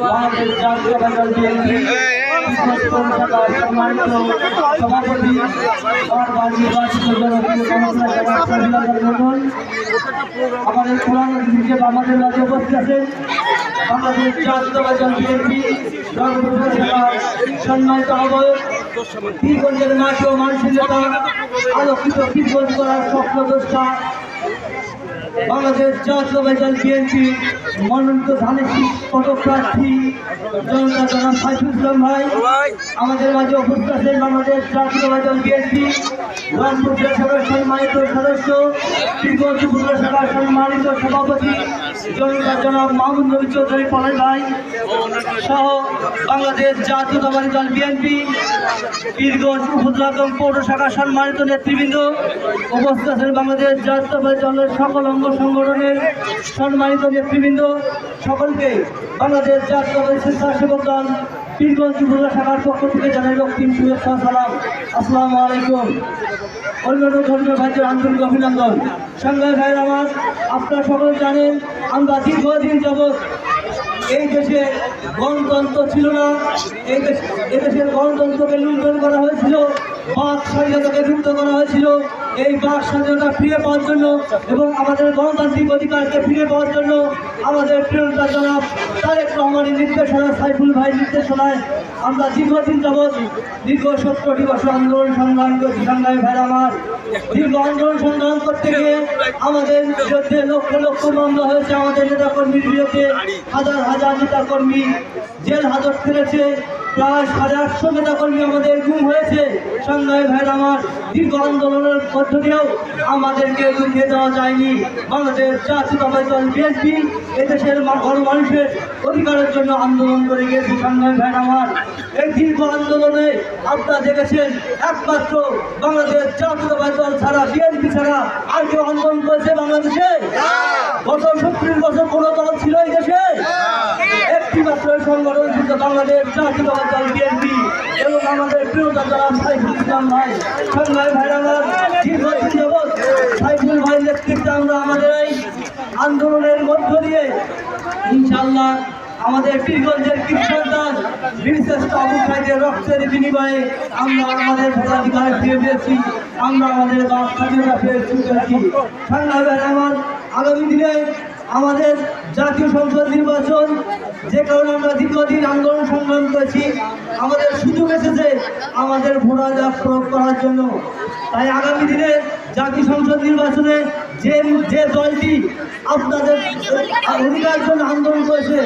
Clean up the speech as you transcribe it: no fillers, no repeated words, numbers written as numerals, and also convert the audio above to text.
বাংলাদেশ জাতীয়তাবাদী দল বিএনপি সভাপতি আমাদের কোরআন হিসেবে আমাদের মাঝে উপস্থিত আছেন বাংলাদেশ জাতীয়তাবাদী দল বিএনপি সম্মানিত আহ্বায়ক পীরগঞ্জের মাঠে ও মানুষের নেতা আলোকিত পীরগঞ্জ করার স্বপ্নদ্রষ্টা বাংলাদেশ জাতীয়তাবাদী দল বিএনপি মনোনীত ধানের পদপ্রার্থী জনতা জনাব সাইফুল ইসলাম ভাই আমাদের মাঝে উপস্থিত আছেন বাংলাদেশ জাতীয়তাবাদী দল বিএনপি রংপুর জেলা শাখার সম্মানিত সদস্য পীরগঞ্জ উপজেলা শাখার সম্মানিত সভাপতি জনতা জনাব মাহমুদ নবী চৌধুরী পলাই ভাই সহ বাংলাদেশ জাতীয়তাবাদী দল বিএনপি পীরগঞ্জ উপজেলা এবং পৌর শাখার সম্মানিত নেতৃবৃন্দ উপস্থিত আছেন বাংলাদেশ জাতীয়তাবাদী দলের সকল অঙ্গ সংগঠনের সম্মানিত নেতৃবৃন্দ সকলকে বাংলাদেশ জাতীয়তাবাদী স্বেচ্ছাসেবক দল পীরগঞ্জ উপজেলা শাখার পক্ষ থেকে জানাই রক্তিম শুভেচ্ছা সালাম। আসসালামু আলাইকুম। অন্যান্য ধর্মীয় ভাইদের আন্তরিক অভিনন্দন। সংগ্রামী ভাইয়ের আমার, আপনারা সকলে জানেন আমরা দীর্ঘদিন যাবৎ এই দেশে গণতন্ত্র ছিল না, এদেশের গণতন্ত্রকে লুণ্ঠন করা হয়েছিল, বাক স্বাধীনতাকে লুণ্ঠ করা হয়েছিল। এই বাক স্বাধীনতা ফিরে পাওয়ার জন্য এবং আমাদের গণতান্ত্রিক অধিকারকে ফিরে পাওয়ার জন্য আমাদের প্রিয়তা জনাব তারেক রহমানের নির্দেশনা, সাইফুল ভাইয়ের নির্দেশনায় আমরা দীর্ঘদিন যাবৎ দীর্ঘ 70টি বছর আন্দোলন সংগ্রাম করছি। সংগ্রামী ভাইরা আমার, দীর্ঘ আন্দোলন সংগ্রাম করতে গিয়ে আমাদের বিরুদ্ধে লক্ষ লক্ষ মামলা হয়েছে, আমাদের নেতাকর্মীর বিরুদ্ধে হাজার হাজার নেতাকর্মী জেল হাজত ফেলেছে, প্রায় 850 নেতাকর্মী আমাদের গুম হয়েছে। সংগ্রামী ভাইরা আমার, দীর্ঘ আন্দোলনের মধ্য দিয়েও আমাদেরকে রুখে দেওয়া যায়নি। বাংলাদেশ জাতীয়তাবাদী দল বিএনপি এদেশের মানুষের অধিকারের জন্য আন্দোলন করে গিয়েছে। সংগ্রামী ভাইরা আমার, এই দীর্ঘ আন্দোলনে আপনারা দেখেছেন একমাত্র বাংলাদেশ জাতীয়তাবাদী দল ছাড়া, বিএনপি ছাড়া আর কেউ আন্দোলন করেছে বাংলাদেশে? গত 70 বছর কোনো দল ছিল এই দেশে? একটি মাত্র সংগঠন ছিল বাংলাদেশ জাতীয়তাবাদী দল বিএনপি এবং আমাদের প্রিয়তা জনাব সাইফুল ইসলাম ভাই। সংগ্রামী ভাইরা আমার, দীর্ঘদিন যাবৎ সাইফুল ভাইয়ের নেতৃত্বে আমরা আমাদের এই আন্দোলনের মধ্য দিয়ে ইনশাআল্লাহ আমাদের পীরগঞ্জের কৃষকদের বীরশ্রেষ্ঠ আবু সাইদের রক্তের বিনিময়ে আমরা আমাদের ভোটাধিকার ফিরে পেয়েছি, আমরা আমাদের বাক স্বাধীনতা ফিরে পেয়েছি। সংগ্রামী ভাইরা আমার, আগামী দিনে আমাদের জাতীয় সংসদ নির্বাচন, যে কারণে আমরা দীর্ঘদিন আন্দোলন সংগ্রাম করেছি, আমাদের সুযোগ এসেছে আমাদের ভোটাধিকার প্রয়োগ করার জন্য। তাই আগামী দিনে জাতীয় সংসদ নির্বাচনে যে দলটি আপনাদের অধিকারের জন্য আন্দোলন করেছে